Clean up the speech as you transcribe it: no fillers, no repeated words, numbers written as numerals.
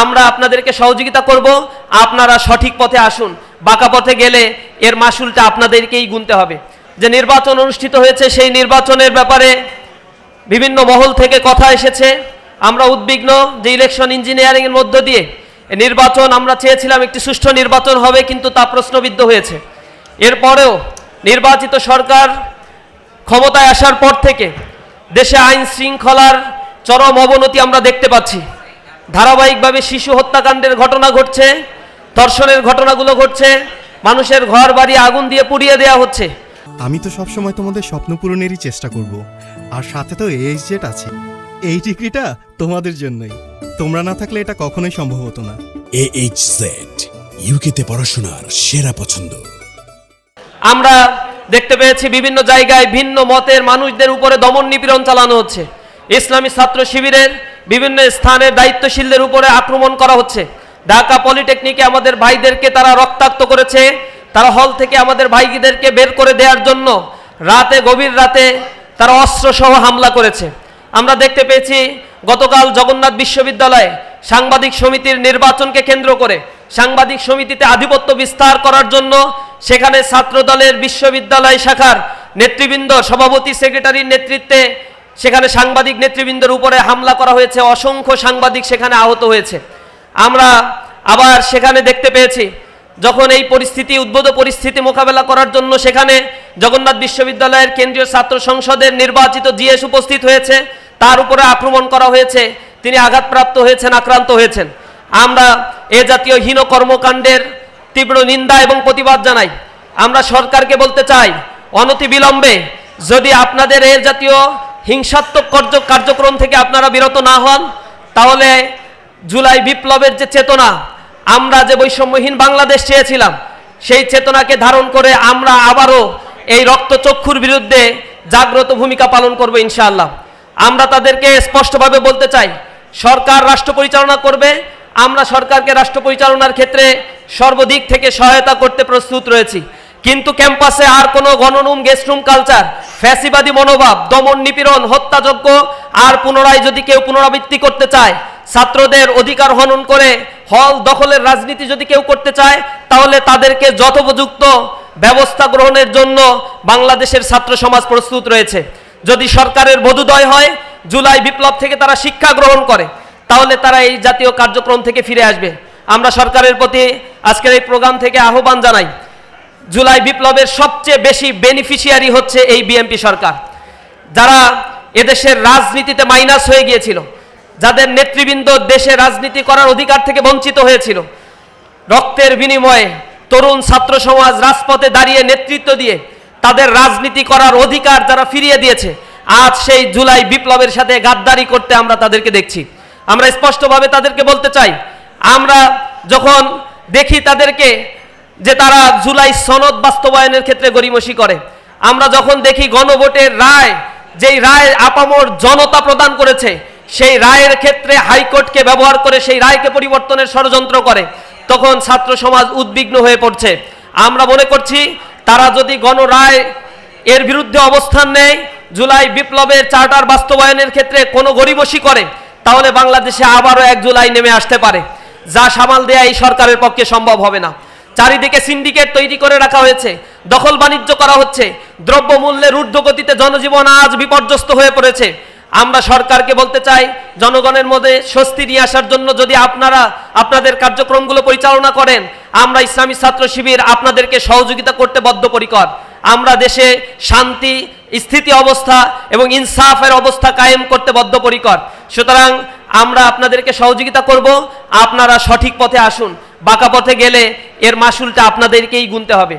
আমরা আপনাদেরকে সহযোগিতা করব, আপনারা সঠিক পথে আসুন। বাঁকা পথে গেলে এর মাসুলটা আপনাদেরকেই গুনতে হবে। যে নির্বাচন অনুষ্ঠিত হয়েছে সেই নির্বাচনের ব্যাপারে বিভিন্ন মহল থেকে কথা এসেছে। আমরা উদ্বিগ্ন যে ইলেকশন ইঞ্জিনিয়ারিং এর মধ্য দিয়ে নির্বাচন আমরা চেয়েছিলাম একটি সুষ্ঠু নির্বাচন হবে, কিন্তু তা প্রশ্নবিদ্ধ হয়েছে। এরপরেও নির্বাচিত সরকার ক্ষমতায় আসার পর থেকে দেশে আইন শৃঙ্খলার চরম অবনতি আমরা দেখতে পাচ্ছি। ধারাবাহিকভাবে শিশু হত্যাকাণ্ডের ঘটনা ঘটছে, ধর্ষণের ঘটনাগুলো ঘটছে, মানুষের ঘর বাড়ি আগুন দিয়ে পুড়িয়ে দেওয়া হচ্ছে। আমি তো সবসময় তোমাদের স্বপ্ন পূরণেরই চেষ্টা করব, আর সাথে তো এইচজেড আছে। এই ডিগ্রিটা তোমাদের জন্যই, তোমরা না থাকলে এটা কখনোই সম্ভব হতো না। AHZ ইউকেতে পড়াশোনার সেরা পছন্দ। আমরা দেখতে পেয়েছি বিভিন্ন জায়গায় ভিন্ন মতের মানুষদের উপরে দমন নিপীড়ন চালানো হচ্ছে। ইসলামী ছাত্র শিবিরের বিভিন্ন স্থানের দায়িত্বশীলদের উপরে আক্রমণ করা হচ্ছে। ঢাকা পলিটেকনিকে আমাদের ভাইদেরকে তারা রক্তাক্ত করেছে। তারা হল থেকে আমাদের ভাইদেরকে বের করে দেওয়ার জন্য গভীর রাতে তারা অস্ত্রসহ হামলা করেছে। আমরা দেখতে পেয়েছি গতকাল জগন্নাথ বিশ্ববিদ্যালয়ে সাংবাদিক সমিতির নির্বাচনকে কেন্দ্র করে সাংবাদিক সমিতিতে আধিপত্য বিস্তার করার জন্য সেখানে ছাত্রদলের বিশ্ববিদ্যালয় শাখার নেতৃবৃন্দ, সভাপতি, সেক্রেটারির নেতৃত্বে সেখানে সাংবাদিক নেতৃবৃন্দের উপরে হামলা করা হয়েছে। অসংখ্য সাংবাদিক সেখানে আহত হয়েছে। আমরা আবার সেখানে দেখতে পেয়েছি যখন এই পরিস্থিতি, উদ্ভূত পরিস্থিতি মোকাবেলা করার জন্য সেখানে জগন্নাথ বিশ্ববিদ্যালয়ের কেন্দ্রীয় ছাত্র সংসদের নির্বাচিত জিএস উপস্থিত হয়েছে, তার উপরে আক্রমণ করা হয়েছে। তিনি আঘাতপ্রাপ্ত হয়েছেন, আক্রান্ত হয়েছেন। আমরা এ জাতীয় হীন কর্মকাণ্ডের তীব্র নিন্দা এবং প্রতিবাদ জানাই। আমরা সরকারকে বলতে চাই, অনতিবিলম্বে যদি আপনাদের এ জাতীয় হিংসাত্মক কার্যক্রম থেকে আপনারা বিরত না হন, তাহলে জুলাই বিপ্লবের যে চেতনা, আমরা যে বৈষম্যহীন বাংলাদেশ চেয়েছিলাম, সেই চেতনাকে ধারণ করে আমরা আবারও এই রক্তচক্ষুর বিরুদ্ধে জাগ্রত ভূমিকা পালন করব ইনশাআল্লাহ। আমরা তাদেরকে স্পষ্টভাবে বলতে চাই, সরকার রাষ্ট্র পরিচালনা করবে, আমরা সরকারকে রাষ্ট্র পরিচালনার ক্ষেত্রে সর্বদিক থেকে সহায়তা করতে প্রস্তুত রয়েছি। কিন্তু ক্যাম্পাসে আর কোনো গণরুম, গেস্টরুম কালচার, ফ্যাসিবাদী মনোভাব, দমন নিপীড়ন, হত্যাযজ্ঞ আর পুনরায় যদি কেউ পুনরাবৃত্তি করতে চায়, ছাত্রদের অধিকার হনন করে হল দখলের রাজনীতি যদি কেউ করতে চায়, তাহলে তাদেরকে যথোপযুক্ত ব্যবস্থা গ্রহণের জন্য বাংলাদেশের ছাত্র সমাজ প্রস্তুত রয়েছে। যদি সরকারের বোধোদয় হয়, জুলাই বিপ্লব থেকে তারা শিক্ষা গ্রহণ করে, তাহলে তারা এই জাতীয় কার্যক্রম থেকে ফিরে আসবে। আমরা সরকারের প্রতি আজকের এই প্রোগ্রাম থেকে আহ্বান জানাই, জুলাই বিপ্লবের সবচেয়ে বেশি বেনিফিশিয়ারি হচ্ছে এই বিএনপি সরকার, যারা এদেশের রাজনীতিতে মাইনাস হয়ে গিয়েছিল, যাদের নেতৃবৃন্দ দেশে রাজনীতি করার অধিকার থেকে বঞ্চিত হয়েছিল। রক্তের বিনিময়ে তরুণ ছাত্র সমাজ রাজপথে দাঁড়িয়ে নেতৃত্ব দিয়ে তাদের রাজনীতি করার অধিকার যারা ফিরিয়ে দিয়েছে, আজ সেই জুলাই বিপ্লবের সাথে গাদ্দারি করতে আমরা তাদেরকে দেখছি। আমরা স্পষ্টভাবে তাদেরকে বলতে চাই, আমরা যখন দেখি তাদেরকে যে তারা জুলাই সনদ বাস্তবায়নের ক্ষেত্রে গড়িমসি করে, আমরা যখন দেখি গণভোটের রায়, যেই রায় আপামর জনতা প্রদান করেছে, সেই রায়ের ক্ষেত্রে হাইকোর্টকে ব্যবহার করে সেই রায়কে পরিবর্তনের ষড়যন্ত্র করে, তখন ছাত্র সমাজ উদ্বিগ্ন হয়ে পড়ছে। আমরা মনে করছি তারা যদি গণরায় এর বিরুদ্ধে অবস্থান নেয়, জুলাই বিপ্লবের চার্টার বাস্তবায়নের ক্ষেত্রে কোনো গড়িমসি করে, তাহলে বাংলাদেশে আবারও 1 জুলাই নেমে আসতে পারে, যা সামাল দেয়া এই সরকারের পক্ষে সম্ভব হবে না। চারিদিকে সিন্ডিকেট তৈরি করে রাখা হয়েছে, দখল বাণিজ্য করা হচ্ছে, দ্রব্যমূল্যের ঊর্ধ্বগতিতে জনজীবন আজ বিপর্যস্ত হয়ে পড়েছে। আমরা সরকারকে বলতে চাই, জনগণের মধ্যে স্বস্তি নিয়ে আসার জন্য যদি আপনারা আপনাদের কার্যক্রমগুলো পরিচালনা করেন, আমরা ইসলামী ছাত্র শিবির আপনাদেরকে সহযোগিতা করতে বদ্ধপরিকর। আমরা দেশে শান্তি, স্থিতি অবস্থা এবং ইনসাফের অবস্থা কায়েম করতে বদ্ধপরিকর। সুতরাং আমরা আপনাদেরকে সহযোগিতা করব, আপনারা সঠিক পথে আসুন। বাঁকা পথে গেলে এর মাসুলটা আপনাদেরকেই গুনতে হবে।